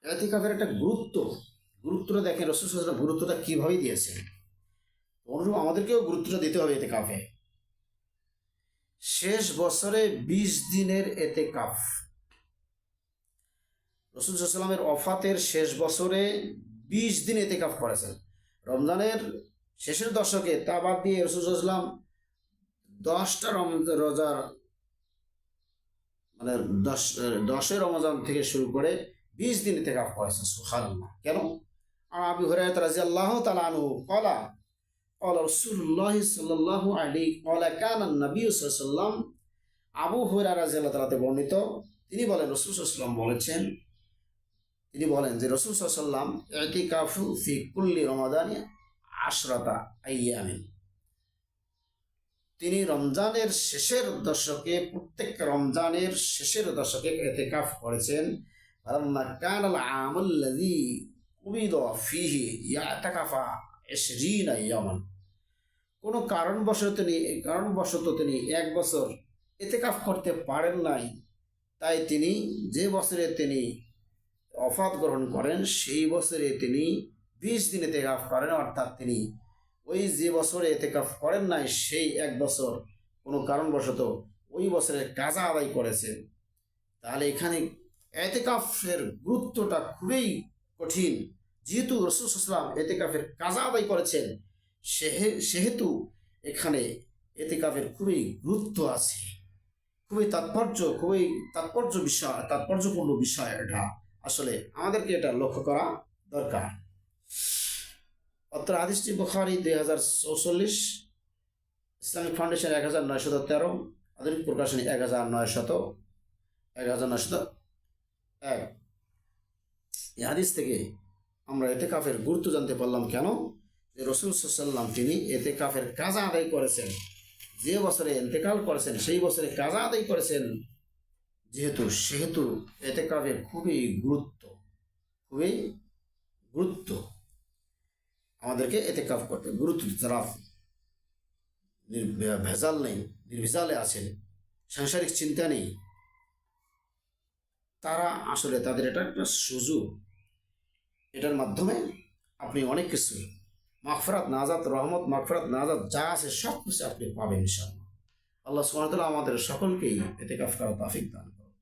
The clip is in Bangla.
এতেকাফের একটা গুরুত্বটা দেখেন, রাসূল সাল্লাল্লাহু আলাইহি ওয়াসাল্লাম গুরুত্বটা কীভাবে দিয়েছেন। অনুরূপ আমাদেরকেও গুরুত্বটা দিতে হবে এতেকাফে। শেষ বছরে 20 দিনের এতেকাফ, রাসূল সাল্লাল্লাহু আলাইহি ওয়াসাল্লামের ওফাতের শেষ বছরে 20 দিন এতেকাফ করেছেন। রমজানের শেষের দশকে তা বাদ দিয়ে রাসূল সাল্লাল্লাহু আলাইহি ওয়াসাল্লাম 10টা রোজার মানে 10 রমজান থেকে শুরু করে 20 দিন ইতিকাফ করেছেন। সুবহানাল্লাহ। কেন? আর আবু হুরায়রা রাদিয়াল্লাহু তাআলা আনহু ক্বালা ক্বালা রাসূলুল্লাহ সাল্লাল্লাহু আলাইহি ক্বালা কানা নবী সাল্লাল্লাহু আলাইহি ওয়াসাল্লাম, আবু হুরায়রা রাদিয়াল্লাহু তাআলাতে বর্ণিত, তিনি বলেন রাসূল সাল্লাল্লাহু আলাইহি ওয়াসাল্লাম বলেছেন, তিনি বলেন যে রাসূল সাল্লাল্লাহু আলাইহি ওয়াসাল্লাম ইতিকাফু ফি কুল্লি রমাদানি 10 আইয়ামিন, তিনি রমজানের শেষের দশকে, প্রত্যেক রমজানের শেষের দশকে ইতিকাফ করেছেন। ফালাম্মা কানাল আমুল্লাযী কুবিদা ফীহি ইয়াতাকাফা 20 ইয়ামান, কোনো কারণবশত তিনি 1 বছর ইতিকাফ করতে পারেন নাই, তাই তিনি যে বছরে তিনি ওফাত গ্রহণ করেন সেই বছরে তিনি 20 দিন ইতিকাফ করেন। অর্থাৎ তিনি ওই যে বছরে ইতিকাফ করেন নাই সেই 1 বছর কোনো কারণবশত ওই বছরের কাজা আদায় করেছেন। তাহলে এখানে ইতিকাফের গুরুত্বটা খুবই কঠিন। যেহেতু রাসূল সাল্লাল্লাহু আলাইহি ওয়াসাল্লাম ইতিকাফের কাজা আদায় করেছেন, সেহেতু এখানে ইতিকাফের খুবই গুরুত্ব আছে, খুবই তাৎপর্যপূর্ণ বিষয়। এটা আসলে আমাদেরকে এটা লক্ষ্য করা দরকার। অত্র হাদিসটি বুখারী 2044, ইসলামিক ফাউন্ডেশন 1913, আধুনিক প্রকাশনী 1901। এই হাদিস থেকে আমরা ইতিকাফের গুরুত্ব জানতে পারলাম। কেন? যে রাসূল সাল্লাল্লাহু আলাইহি ওয়াসাল্লাম তিনি ইতিকাফের কাজা আদায় করেছেন, যে বছরে ইন্তেকাল করেছেন সেই বছরে কাজা আদায় করেছেন, সেহেতু ইতিকাফের খুবই গুরুত্ব আমাদেরকে ইতিকাফ করতে গুরুত্ব দিতে হবে। ভেজাল নেই, নির্ভেজালে আছেন, সাংসারিক চিন্তা নেই, তারা আসলে তাদের এটা একটা সুযোগ। এটার মাধ্যমে আপনি অনেক কিছু মাগফিরাত, নাজাত, রহমত, মাগফিরাত, নাজাত যা আছে সব কিছু আপনি পাবেন ইনশাআল্লাহ। আল্লাহ সুবহানাহু ওয়া তাআলা আমাদের সকলকেই ইতিকাফ করার তৌফিক দান করুন।